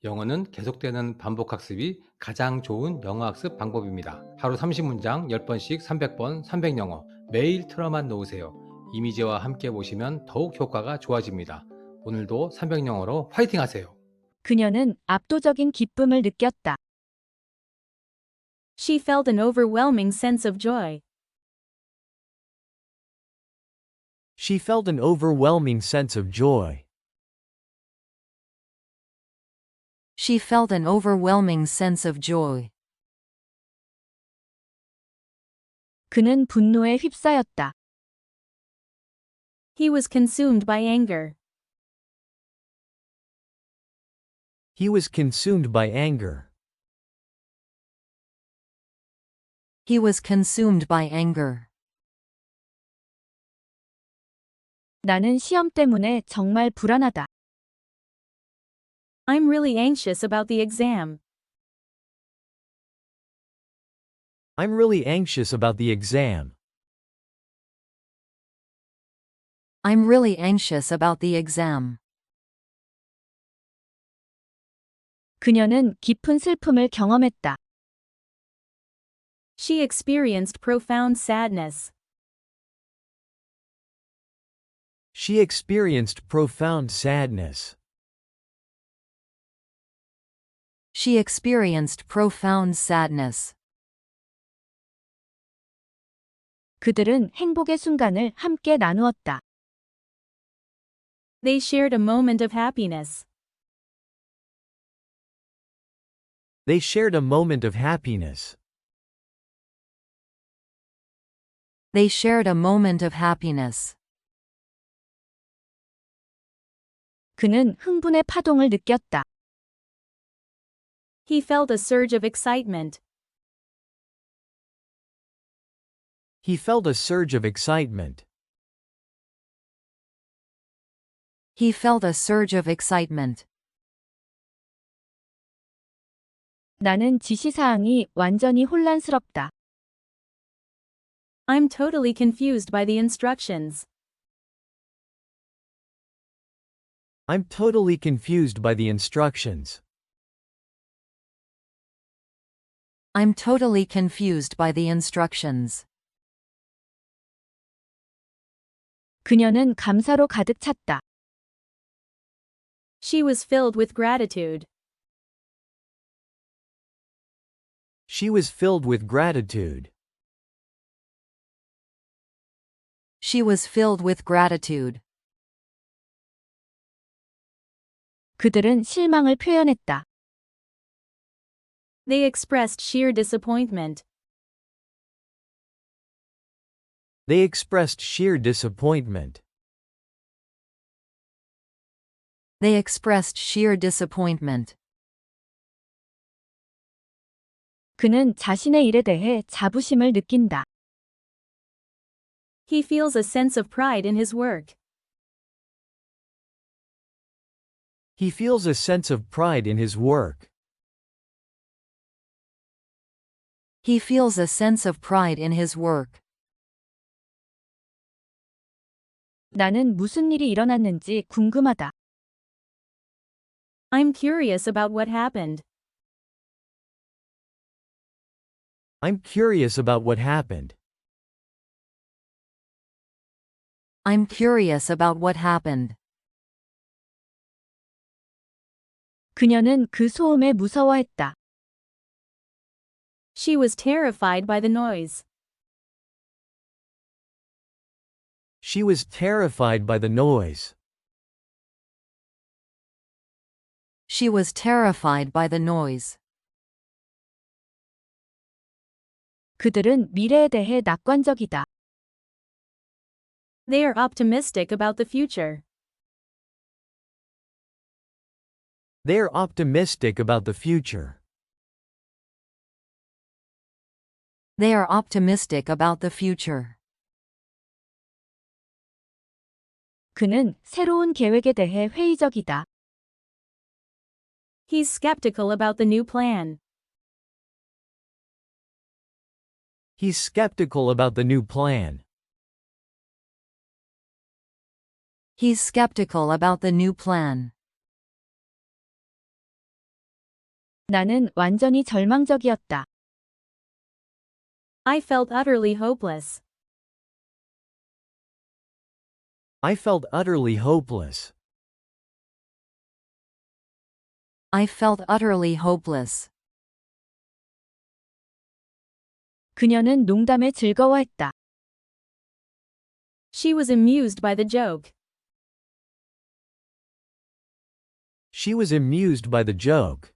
영어는 계속되는 반복 학습이 가장 좋은 영어 학습 방법입니다. 하루 30문장 10번씩 300번 300영어 매일 틀어만 놓으세요. 이미지와 함께 보시면 더욱 효과가 좋아집니다. 오늘도 300영어로 화이팅 하세요. 그녀는 압도적인 기쁨을 느꼈다. She felt an overwhelming sense of joy. She felt an overwhelming sense of joy. She felt an overwhelming sense of joy. 그는 분노에 휩싸였다. He was consumed by anger. He was consumed by anger. He was consumed by anger. 나는 시험 때문에 정말 불안하다. I'm really anxious about the exam. I'm really anxious about the exam. I'm really anxious about the exam. 그녀는 깊은 슬픔을 경험했다. She experienced profound sadness. She experienced profound sadness. She experienced profound sadness. 그들은 행복의 순간을 함께 나누었다. They shared a moment of happiness. They shared a moment of happiness. They shared a moment of happiness. 그는 흥분의 파동을 느꼈다. He felt a surge of excitement. He felt a surge of excitement. He felt a surge of excitement. 나는 지시사항이 완전히 혼란스럽다. I'm totally confused by the instructions. I'm totally confused by the instructions. I'm totally confused by the instructions. 그녀는 감사로 가득 찼다. She was filled with gratitude. She was filled with gratitude. She was filled with gratitude. 그들은 실망을 표현했다. They expressed sheer disappointment. They expressed sheer disappointment. They expressed sheer disappointment. 그는 자신의 일에 대해 자부심을 느낀다. He feels a sense of pride in his work. He feels a sense of pride in his work. He feels a sense of pride in his work. 나는 무슨 일이 일어났는지 궁금하다. I'm curious about what happened. I'm curious about what happened. I'm curious about what happened. 그녀는 그 소음에 무서워했다. She was terrified by the noise. She was terrified by the noise. She was terrified by the noise. 그들은 미래에 대해 낙관적이다. They are optimistic about the future. They are optimistic about the future. They are optimistic about the future. 그는 새로운 계획에 대해 회의적이다. He's skeptical about the new plan. He's skeptical about the new plan. He's skeptical about the new plan. 나는 완전히 절망적이었다. I felt utterly hopeless. I felt utterly hopeless. I felt utterly hopeless. 그녀는 농담에 즐거워했다. She was amused by the joke. She was amused by the joke.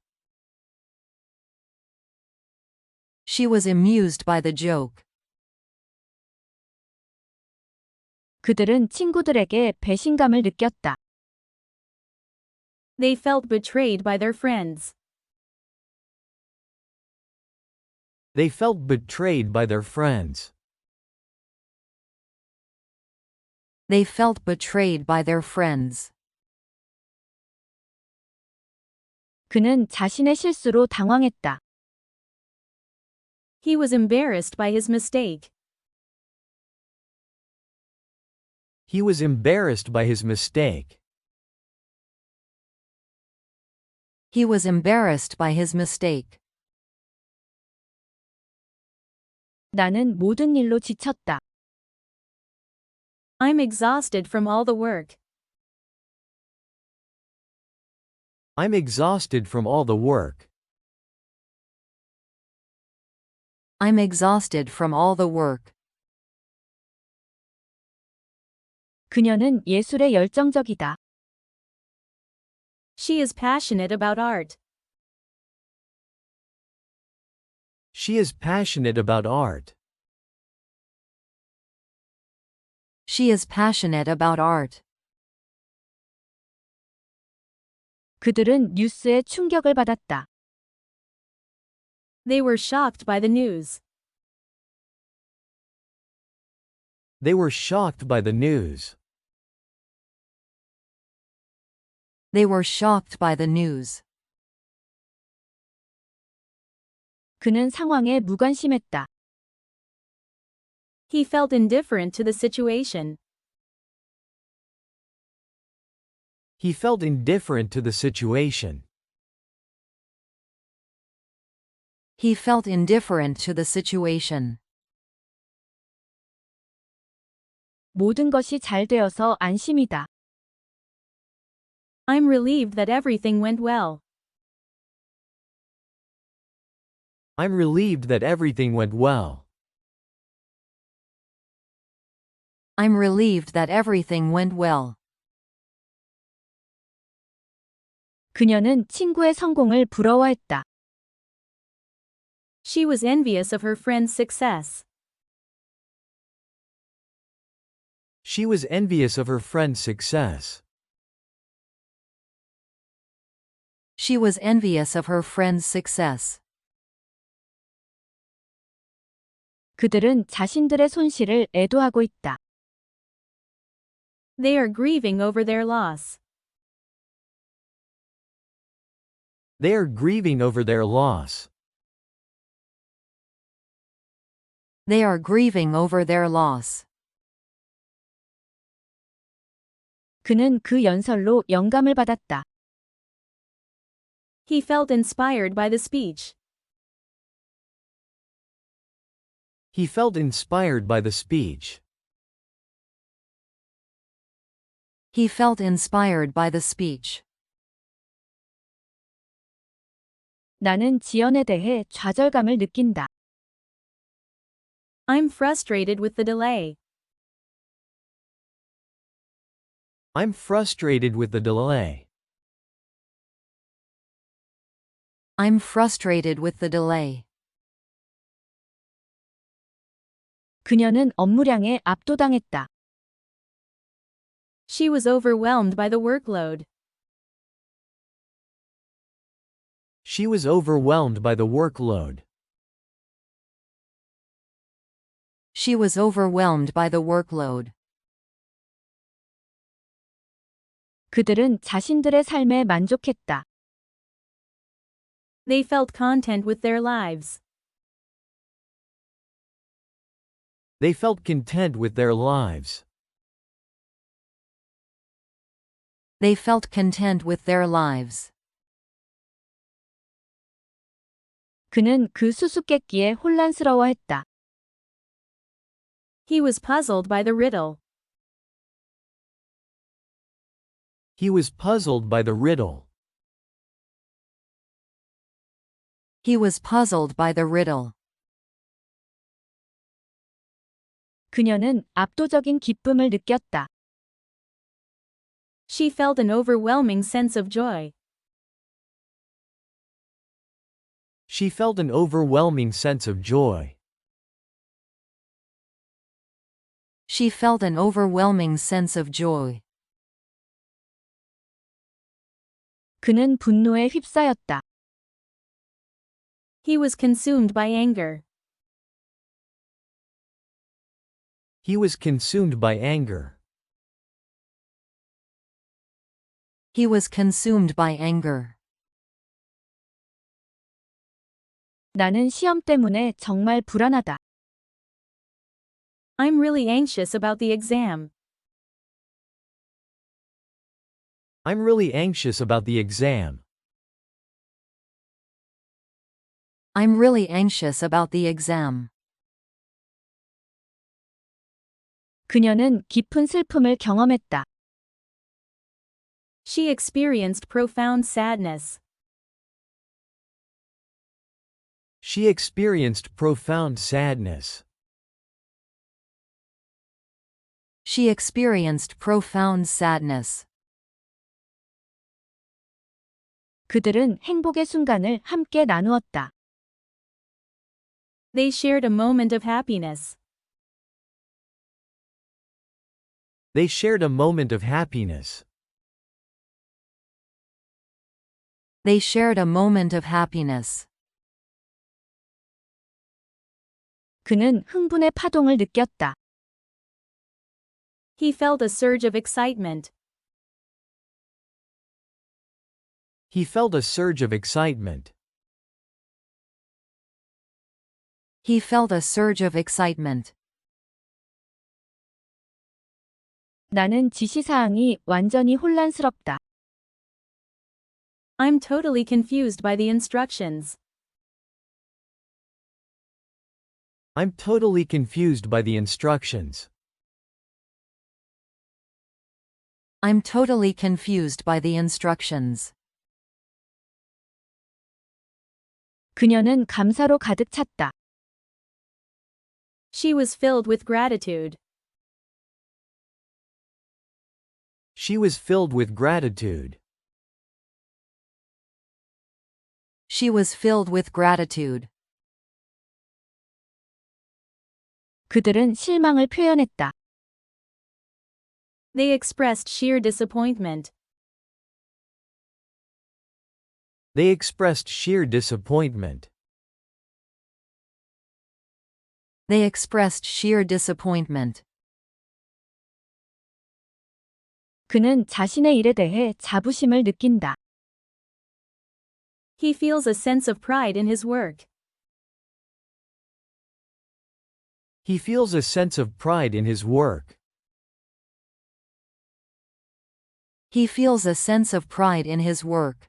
She was amused by the joke. 그들은 친구들에게 배신감을 느꼈다. They felt betrayed by their friends. They felt betrayed by their friends. They felt betrayed by their friends. 그는 자신의 실수로 당황했다. He was embarrassed by his mistake. He was embarrassed by his mistake. He was embarrassed by his mistake. 나는 모든 일로 지쳤다. I'm exhausted from all the work. I'm exhausted from all the work. I'm exhausted from all the work. 그녀는 예술에 열정적이다. She is passionate about art. She is passionate about art. She is passionate about art. 그들은 뉴스에 충격을 받았다. They were shocked by the news. They were shocked by the news. They were shocked by the news. 그는 상황에 무관심했다. He felt indifferent to the situation. He felt indifferent to the situation. He felt indifferent to the situation. 모든 것이 잘 되어서 안심이다. I'm relieved that everything went well. I'm relieved that everything went well. I'm relieved that everything went well. 그녀는 친구의 성공을 부러워했다. She was envious of her friend's success. She was envious of her friend's success. She was envious of her friend's success. 그들은 자신들의 손실을 애도하고 있다. They are grieving over their loss. They are grieving over their loss. They are grieving over their loss. 그는 그 연설로 영감을 받았다. He felt inspired by the speech. He felt inspired by the speech. He felt inspired by the speech. 나는 지연에 대해 좌절감을 느낀다. I'm frustrated with the delay. I'm frustrated with the delay. I'm frustrated with the delay. 그녀는 업무량에 압도당했다. She was overwhelmed by the workload. She was overwhelmed by the workload. She was overwhelmed by the workload. 그들은 자신들의 삶에 만족했다. They felt content with their lives. They felt content with their lives. They felt content with their lives. 그는 그 수수께끼에 혼란스러워했다. He was puzzled by the riddle. He was puzzled by the riddle. He was puzzled by the riddle. 그녀는 압도적인 기쁨을 느꼈다. She felt an overwhelming sense of joy. She felt an overwhelming sense of joy. She felt an overwhelming sense of joy. 그는 분노에 휩싸였다. He was consumed by anger. He was consumed by anger. He was consumed by anger. 나는 시험 때문에 정말 불안하다. I'm really anxious about the exam. I'm really anxious about the exam. I'm really anxious about the exam. 그녀는 깊은 슬픔을 경험했다. She experienced profound sadness. She experienced profound sadness. She experienced profound sadness. 그들은 행복의 순간을 함께 나누었다. They shared a moment of happiness. They shared a moment of happiness. They shared a moment of happiness. 그는 흥분의 파동을 느꼈다. He felt a surge of excitement. He felt a surge of excitement. He felt a surge of excitement. 나는 지시사항이 완전히 혼란스럽다. I'm totally confused by the instructions. I'm totally confused by the instructions. I'm totally confused by the instructions. 그녀는 감사로 가득 찼다. She was filled with gratitude. She was filled with gratitude. She was filled with gratitude. 그들은 실망을 표현했다. They expressed sheer disappointment. They expressed sheer disappointment. They expressed sheer disappointment. 그는 자신의 일에 대해 자부심을 느낀다. He feels a sense of pride in his work. He feels a sense of pride in his work. He feels a sense of pride in his work.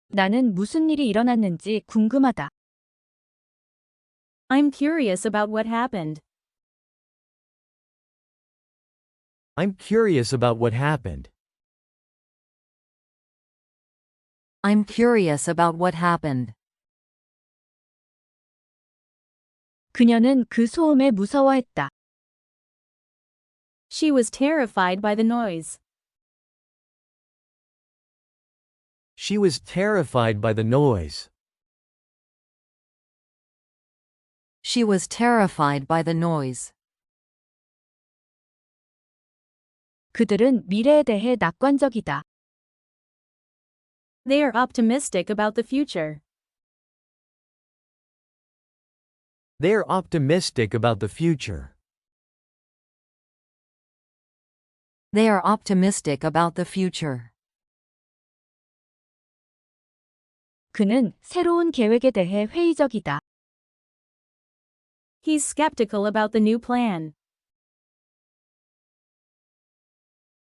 나는 무슨 일이 일어났는지 궁금하다. I'm curious about what happened. I'm curious about what happened. I'm curious about what happened. 그녀는 그 소음에 무서워했다. She was terrified by the noise. She was terrified by the noise. She was terrified by the noise. 그들은 미래에 대해 낙관적이다. They are optimistic about the future. They are optimistic about the future. They are optimistic about the future. 그는 새로운 계획에 대해 회의적이다. He's skeptical about the new plan.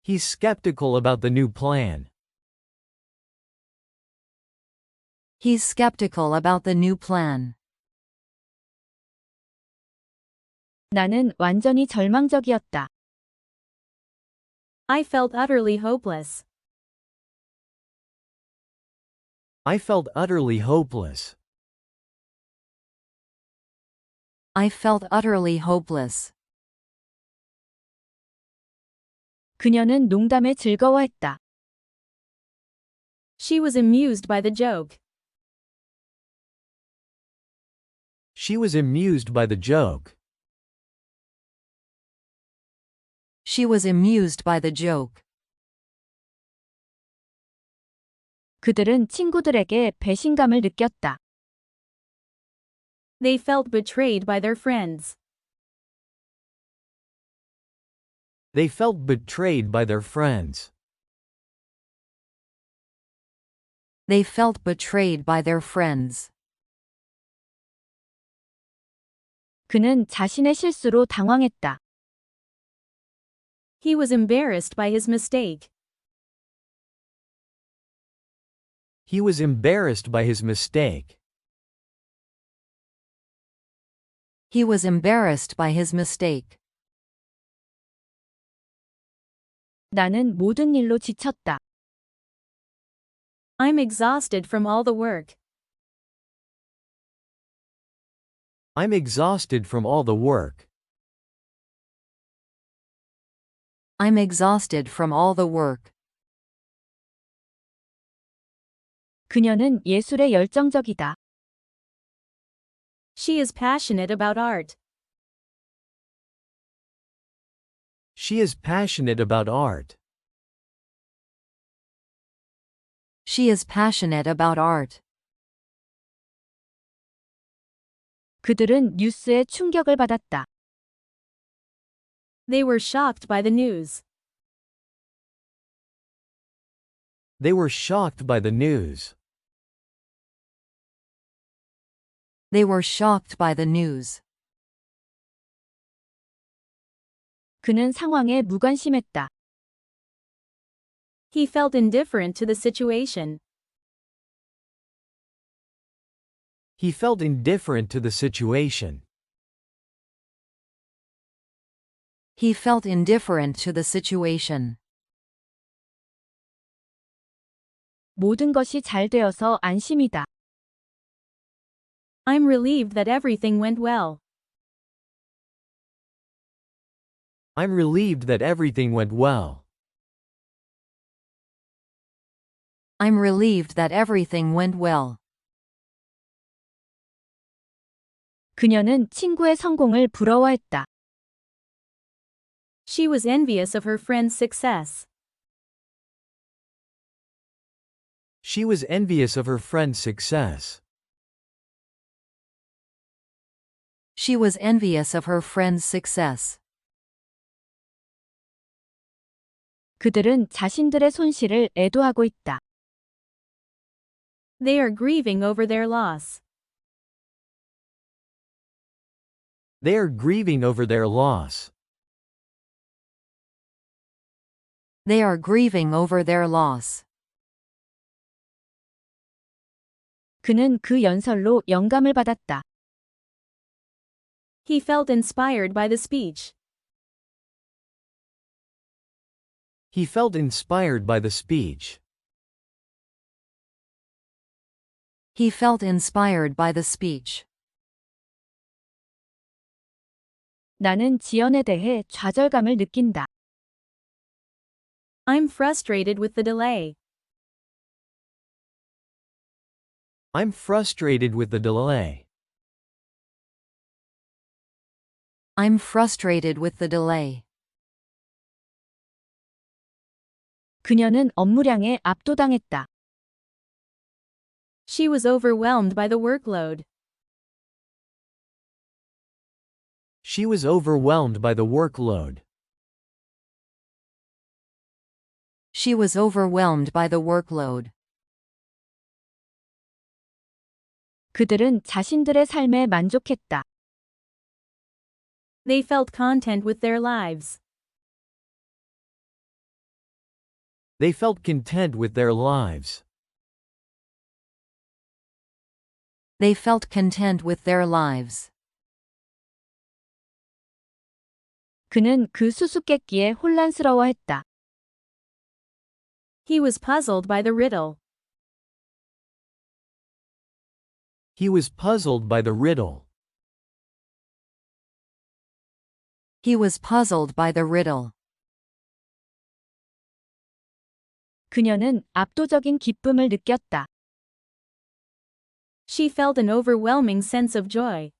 He's skeptical about the new plan. He's skeptical about the new plan. 나는 완전히 절망적이었다. I felt utterly hopeless. I felt utterly hopeless. I felt utterly hopeless. 그녀는 농담에 즐거워했다. She was amused by the joke. She was amused by the joke. She was amused by the joke. 그들은 친구들에게 배신감을 느꼈다. They felt betrayed by their friends. They felt betrayed by their friends. They felt betrayed by their friends. 그는 자신의 실수로 당황했다. He was embarrassed by his mistake. He was embarrassed by his mistake. He was embarrassed by his mistake. 나는 모든 일로 지쳤다. I'm exhausted from all the work. I'm exhausted from all the work. I'm exhausted from all the work. 그녀는 예술에 열정적이다. She is passionate about art. She is passionate about art. She is passionate about art. 그들은 뉴스에 충격을 받았다. They were shocked by the news. They were shocked by the news. They were shocked by the news. 그는 상황에 무관심했다. He felt indifferent to the situation. He felt indifferent to the situation. He felt indifferent to the situation. 모든 것이 잘 되어서 안심이다. I'm relieved that everything went well. I'm relieved that everything went well. I'm relieved that everything went well. 그녀는 친구의 성공을 부러워했다. She was envious of her friend's success. She was envious of her friend's success. She was envious of her friend's success. 그들은 자신들의 손실을 애도하고 있다. They are grieving over their loss. They are grieving over their loss. They are grieving over their loss. 그는 그 연설로 영감을 받았다. He felt inspired by the speech. He felt inspired by the speech. He felt inspired by the speech. 나는 지연에 대해 좌절감을 느낀다. I'm frustrated with the delay. I'm frustrated with the delay. I'm frustrated with the delay. 그녀는 업무량에 압도당했다. She was overwhelmed by the workload. She was overwhelmed by the workload. She was overwhelmed by the workload. 그들은 자신들의 삶에 만족했다. They felt content with their lives. They felt content with their lives. They felt content with their lives. 그는 그 수수께끼에 혼란스러워했다. He was puzzled by the riddle. He was puzzled by the riddle. He was puzzled by the riddle. 그녀는 압도적인 기쁨을 느꼈다. She felt an overwhelming sense of joy.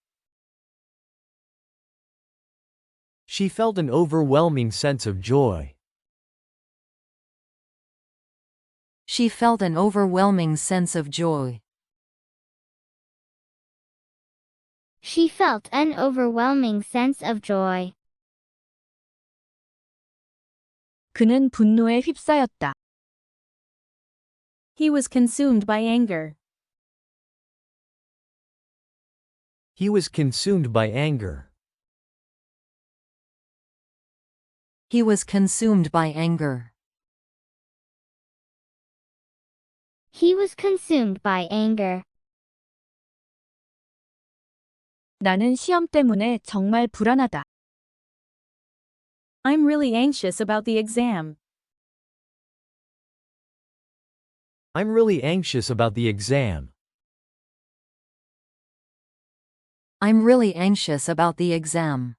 She felt an overwhelming sense of joy. She felt an overwhelming sense of joy. She felt an overwhelming sense of joy. 그는 분노에 휩싸였다. He was consumed by anger. He was consumed by anger. He was consumed by anger. He was consumed by anger. 나는 시험 때문에 정말 불안하다. I'm really anxious about the exam. I'm really anxious about the exam. I'm really anxious about the exam.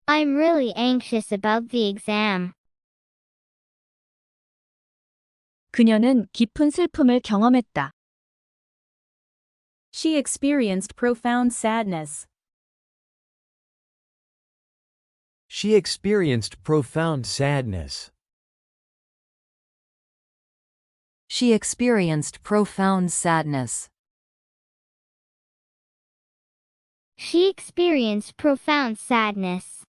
I'm really anxious about the exam. 그녀는 깊은 슬픔을 경험했다. She experienced profound sadness. She experienced profound sadness. She experienced profound sadness. She experienced profound sadness.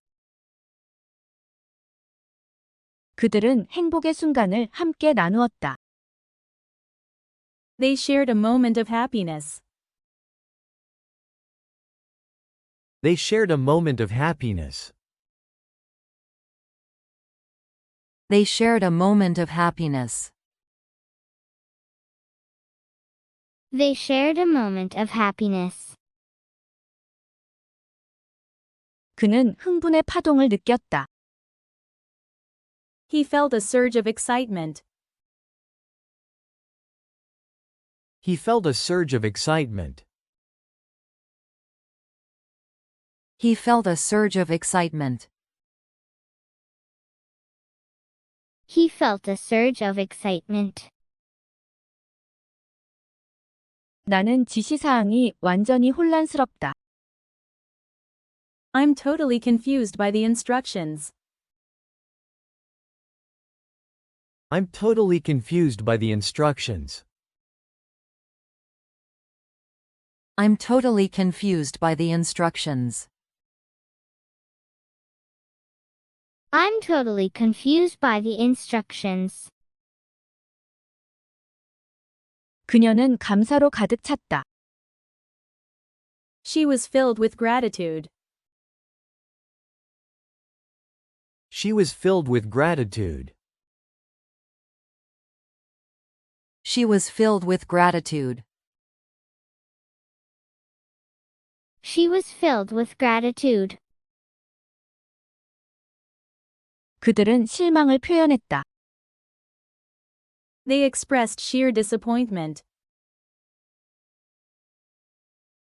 그들은 행복의 순간을 함께 나누었다. They shared a moment of happiness. They shared a moment of happiness. They shared a moment of happiness. They shared a moment of happiness. 그는 흥분의 파동을 느꼈다. He felt a surge of excitement. He felt a surge of excitement. He felt a surge of excitement. He felt a surge of excitement. 나는 지시사항이 완전히 혼란스럽다. I'm totally confused by the instructions. I'm totally confused by the instructions. I'm totally confused by the instructions. I'm totally confused by the instructions. 그녀는 감사로 가득 찼다. She was filled with gratitude. She was filled with gratitude. She was filled with gratitude. She was filled with gratitude. 그들은 실망을 표현했다. They expressed sheer disappointment.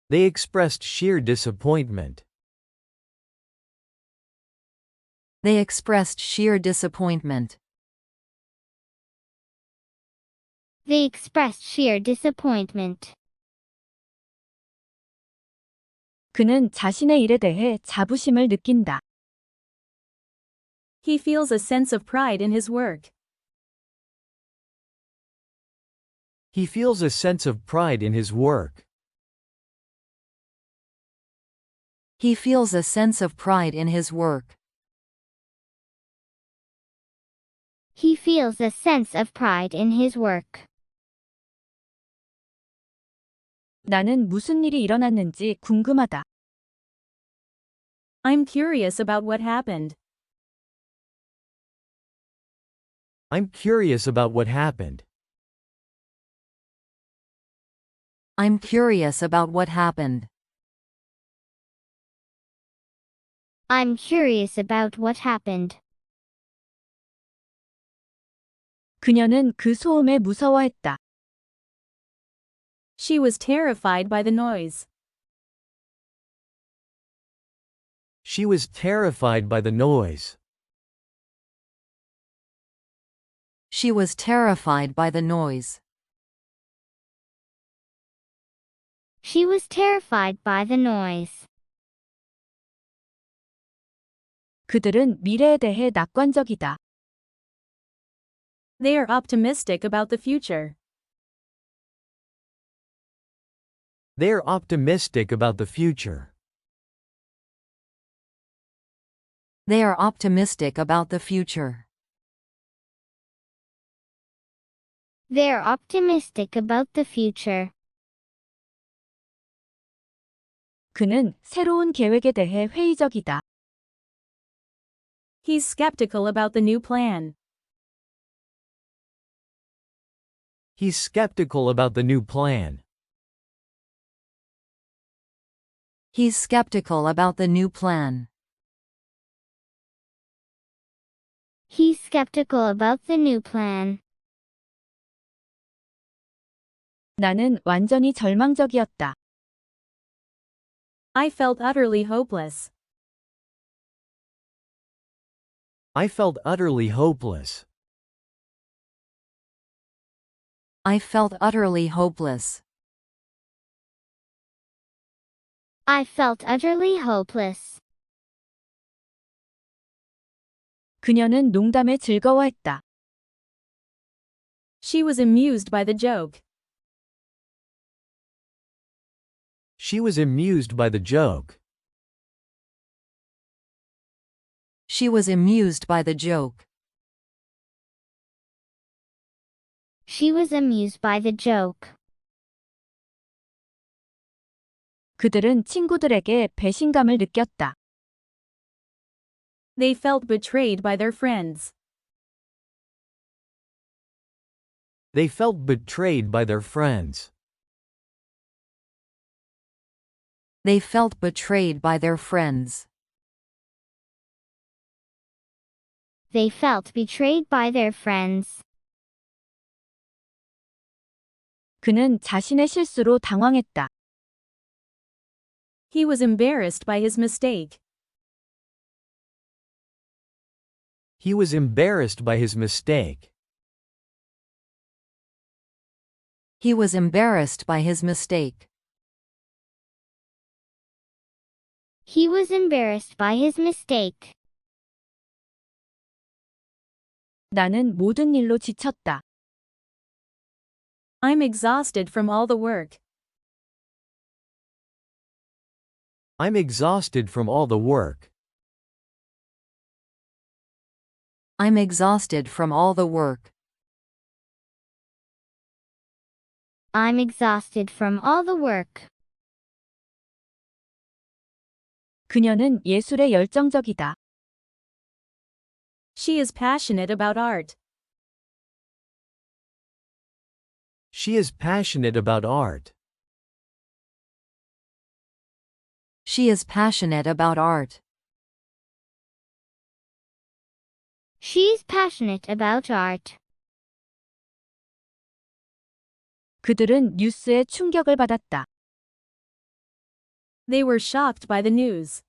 They expressed sheer disappointment. They expressed sheer disappointment. They expressed sheer disappointment. 그는 자신의 일에 대해 자부심을 느낀다. He feels a sense of pride in his work. He feels a sense of pride in his work. He feels a sense of pride in his work. He feels a sense of pride in his work. 나는 무슨 일이 일어났는지 궁금하다. I'm curious about what happened. I'm curious about what happened. I'm curious about what happened. I'm curious about what happened. 그녀는 그 소음에 무서워했다. She was terrified by the noise. She was terrified by the noise. She was terrified by the noise. She was terrified by the noise. 그들은 미래에 대해 낙관적이다. They are optimistic about the future. They are optimistic about the future. They are optimistic about the future. They're optimistic about the future. 그는 새로운 계획에 대해 회의적이다. He's skeptical about the new plan. He's skeptical about the new plan. He's skeptical about the new plan. He's skeptical about the new plan. 나는 완전히 절망적이었다. I felt utterly hopeless. I felt utterly hopeless. I felt utterly hopeless. I felt utterly hopeless. 그녀는 농담에 즐거워했다. She was amused by the joke. She was amused by the joke. She was amused by the joke. She was amused by the joke. 그들은 친구들에게 배신감을 느꼈다. They felt betrayed by their friends. They felt betrayed by their friends. They felt betrayed by their friends. They felt betrayed by their friends. 그는 자신의 실수로 당황했다. He was embarrassed by his mistake. He was embarrassed by his mistake. He was embarrassed by his mistake. He was embarrassed by his mistake. 나는 모든 일로 지쳤다. I'm exhausted from all the work. I'm exhausted from all the work. I'm exhausted from all the work. I'm exhausted from all the work. 그녀는 예술에 열정적이다. She is passionate about art. She is passionate about art. She is passionate about art. She's passionate about art. 그들은 뉴스에 충격을 받았다. They were shocked by the news.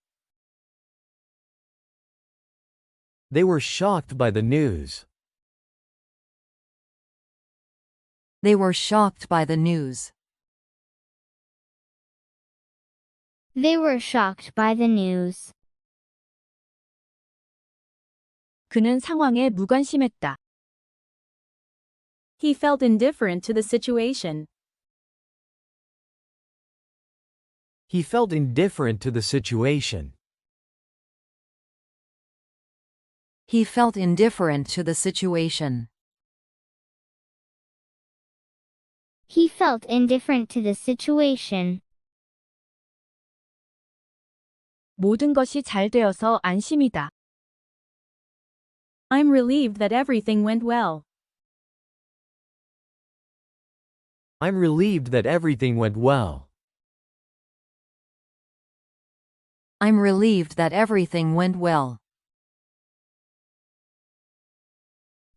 They were shocked by the news. They were shocked by the news. They were shocked by the news. 그는 상황에 무관심했다. He felt indifferent to the situation. He felt indifferent to the situation. He felt indifferent to the situation. He felt indifferent to the situation. 모든 것이 잘 되어서 안심이다. I'm relieved that everything went well. I'm relieved that everything went well. I'm relieved that everything went well.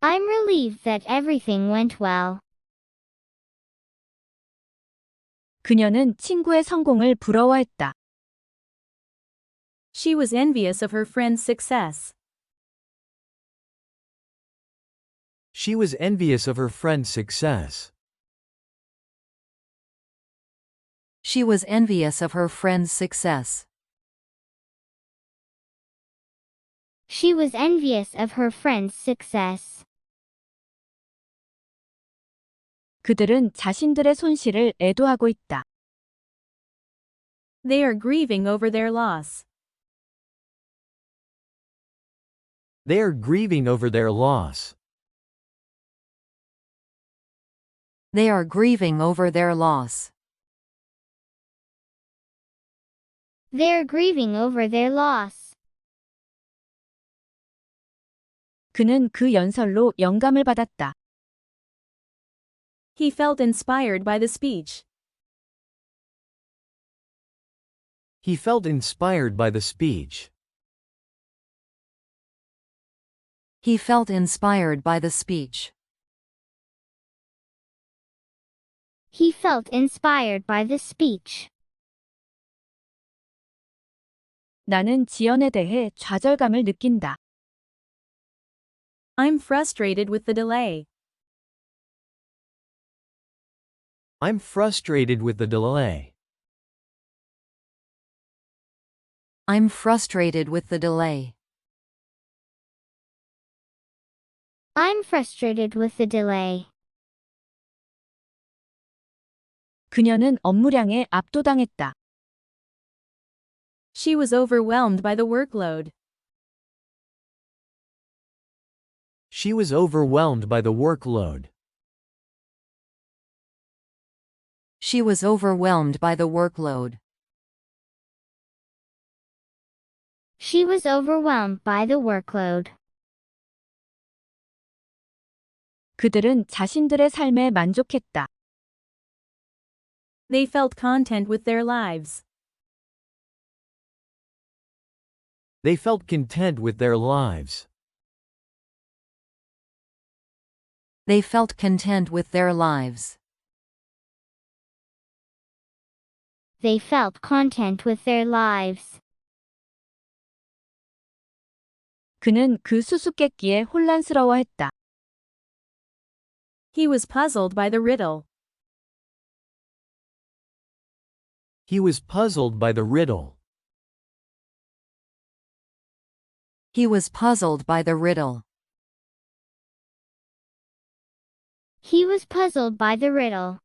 I'm relieved that everything went well. 그녀는 친구의 성공을 부러워했다. She was envious of her friend's success. She was envious of her friend's success. She was envious of her friend's success. She was envious of her friend's success. 그들은 자신들의 손실을 애도하고 있다. They are grieving over their loss. They are grieving over their loss. They are grieving over their loss. They're grieving over their loss. 그는 그 연설로 영감을 받았다. He felt inspired by the speech. He felt inspired by the speech. He felt inspired by the speech. He felt inspired by the speech. 나는 지연에 대해 좌절감을 느낀다. I'm frustrated with the delay. I'm frustrated with the delay. I'm frustrated with the delay. I'm frustrated with the delay. 그녀는 업무량에 압도당했다. She was overwhelmed by the workload. She was overwhelmed by the workload. She was overwhelmed by the workload. She was overwhelmed by the workload. 그들은 자신들의 삶에 만족했다. They felt content with their lives. They felt content with their lives. They felt content with their lives. They felt content with their lives. 그는 그 수수께끼에 혼란스러워했다. He was puzzled by the riddle. He was puzzled by the riddle. He was puzzled by the riddle. He was puzzled by the riddle.